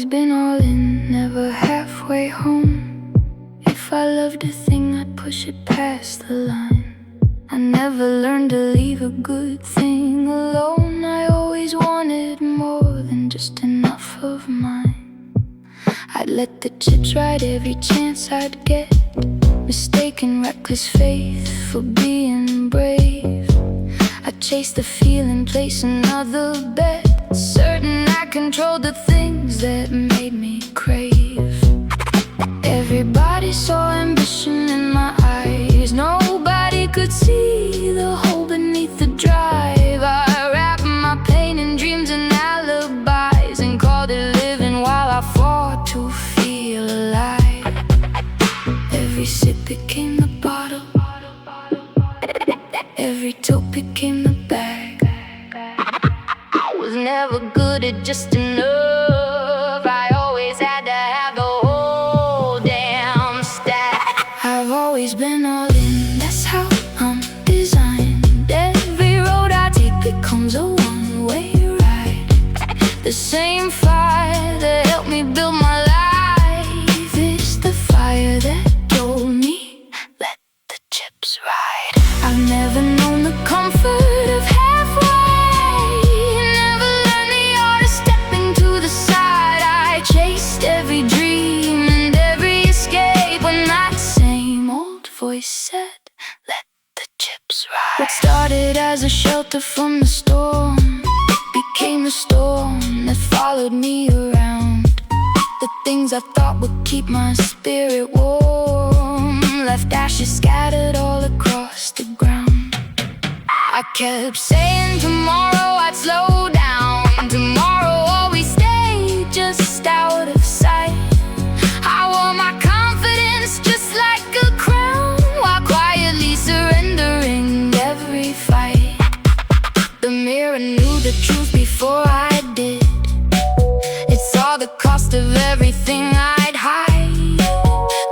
always been all in, never halfway home. If I loved a thing, I'd push it past the line. I never learned to leave a good thing alone. I always wanted more than just enough of mine. I'd let the chips ride every chance I'd get, mistaking reckless faith for being brave. I'd chase the feeling, place another bet, certain I controlled the things that made me crave. Everybody saw ambition in my eyes, nobody could see the hole beneath the drive. I wrapped my pain in dreams and alibis, and called it living while I fought to feel alive. Every sip became the bottle, every toke became the bag. I was never good at just enough, I always had to have the whole damn stack. I've always been all in, that's how I'm designed. Every road I take becomes a one-way ride. The same fire that helped me build my life is the fire that told me, let the chips ride. I've never known the comfort of halfway, never learned the art of stepping to the side. I chased every dream and every escape when that same old voice said, let the chips ride. What started as a shelter from the storm became the storm that followed me around. The things I thought would keep my spirit warm left ashes scattered all across the ground. I kept saying tomorrow I'd slow down, tomorrow always stayed just out of sight. I wore my confidence just like a crown, while quietly surrendering every fight. The mirror knew the truth before I did, it saw the cost of everything I'd hide.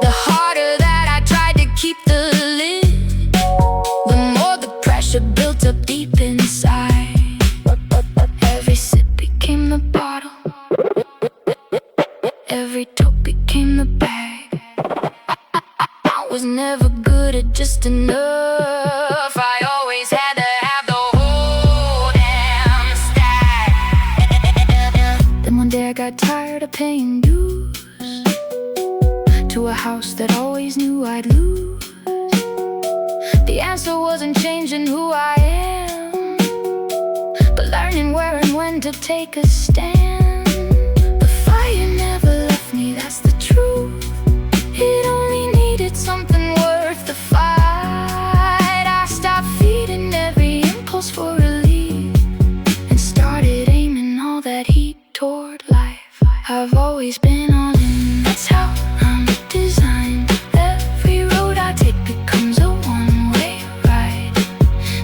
The harder that I tried to keep the lid, the more the pressure built up deep inside. Every sip became the bottle, every toke became the bag. I was never good at just enough, I always had to have the whole damn stack. Then one day I got tired of paying dues to a house that always knew I'd lose. The answer wasn't changing who I am, but learning where and when to take a stand. The fire never left me, that's the truth. It only needed something worth the fight. I stopped feeding every impulse for relief and started aiming all that heat toward life. I've always been all in, that's how I'm designed. Every road I take becomes a one-way ride.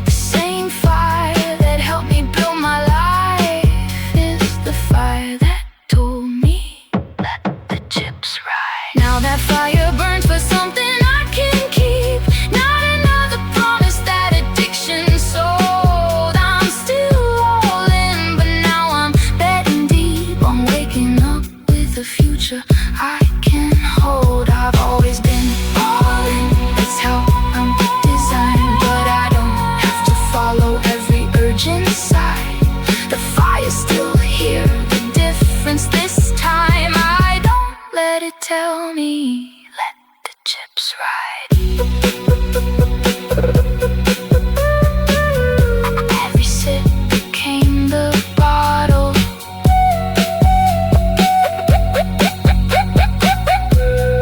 The same fire that helped me build my life is the fire that told me, let the chips ride. Now that fire burns for something I can keep, not another promise that addiction sold. I'm still all in, but now I'm betting deep on waking up with a future I can hold. I've always been all in, that's how I'm designed, but I don't have to follow every urge inside. The fire's still here, the difference this time, I don't let it tell me, let the chips ride. Every sip became the bottle,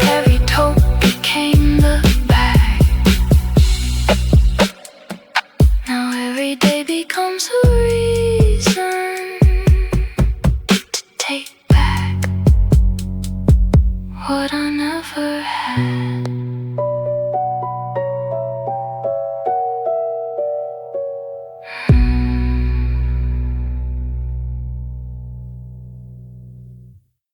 every toke became the bag. Now every day becomes a reason to take back what I never had.